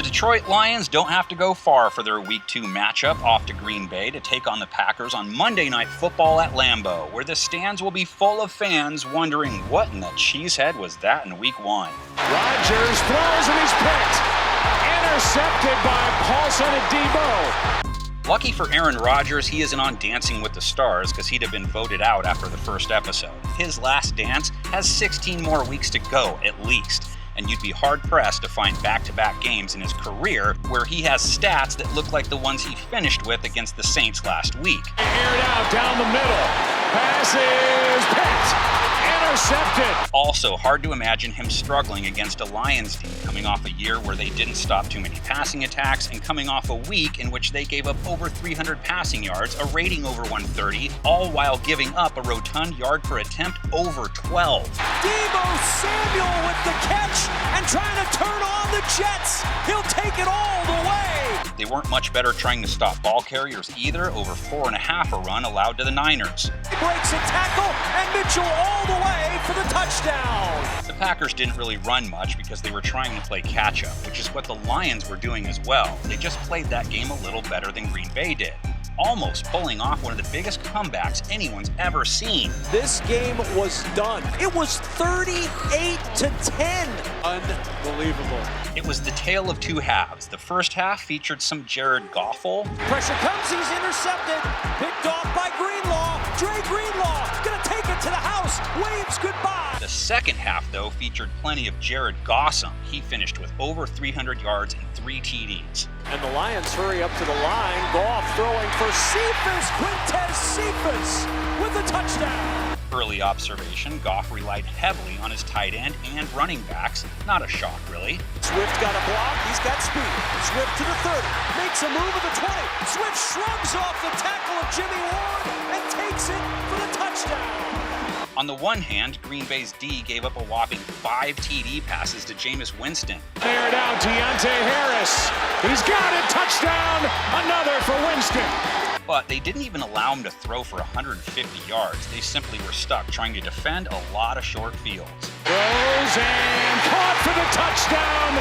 The Detroit Lions don't have to go far for their Week 2 matchup off to Green Bay to take on the Packers on Monday Night Football at Lambeau, where the stands will be full of fans wondering what in the cheesehead was that in Week 1. Rodgers throws and he's picked. Intercepted by Paulson and Debo. Lucky for Aaron Rodgers, he isn't on Dancing with the Stars because he'd have been voted out after the first episode. His last dance has 16 more weeks to go at least. And you'd be hard-pressed to find back-to-back games in his career where he has stats that look like the ones he finished with against the Saints last week. Aired out down the middle. Pass is picked. Intercepted. Also, hard to imagine him struggling against a Lions team coming off a year where they didn't stop too many passing attacks and coming off a week in which they gave up over 300 passing yards, a rating over 130, all while giving up a rotund yard per attempt over 12. Debo Samuel with the catch and trying to turn on the Jets. He'll take it all the way. They weren't much better trying to stop ball carriers either, over 4.5 a run allowed to the Niners. He breaks a tackle and Mitchell all the way for the touchdown. The Packers didn't really run much because they were trying to play catch-up, which is what the Lions were doing as well. They just played that game a little better than Green Bay did, almost pulling off one of the biggest comebacks anyone's ever seen. This game was done. It was 38-10. Unbelievable. It was the tale of two halves. The first half featured some Jared Goff. Pressure comes, he's intercepted. Picked off by Greenlaw. Dre Greenlaw gonna take it to the house. Waves goodbye. The second half, though, featured plenty of Jared Gossam. He finished with over 300 yards and 3 TDs. And the Lions hurry up to the line. Goff throwing for Cephas. Quintez Cephas with a touchdown. Early observation, Goff relied heavily on his tight end and running backs. Not a shock, really. Swift got a block. He's got speed. Swift to the 30. Makes a move at the 20. Swift shrugs off the tackle of Jimmy Ward and takes it for the touchdown. On the one hand, Green Bay's D gave up a whopping 5 TD passes to Jameis Winston. Aired out Deontay Harris. He's got it. Touchdown. Another for Winston. But they didn't even allow him to throw for 150 yards. They simply were stuck trying to defend a lot of short fields. Throws and caught for the touchdown,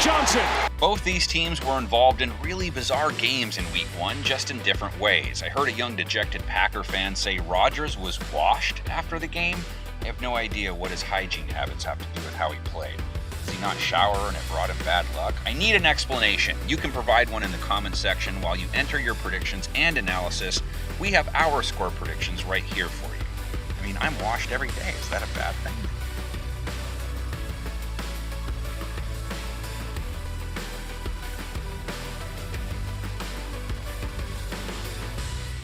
Johnson. Both these teams were involved in really bizarre games in Week 1, just in different ways. I heard a young dejected Packer fan say Rodgers was washed after the game. I have no idea what his hygiene habits have to do with how he played. Does he not shower and it brought him bad luck? I need an explanation. You can provide one in the comment section while you enter your predictions and analysis. We have our score predictions right here for you. I mean, I'm washed every day. Is that a bad thing?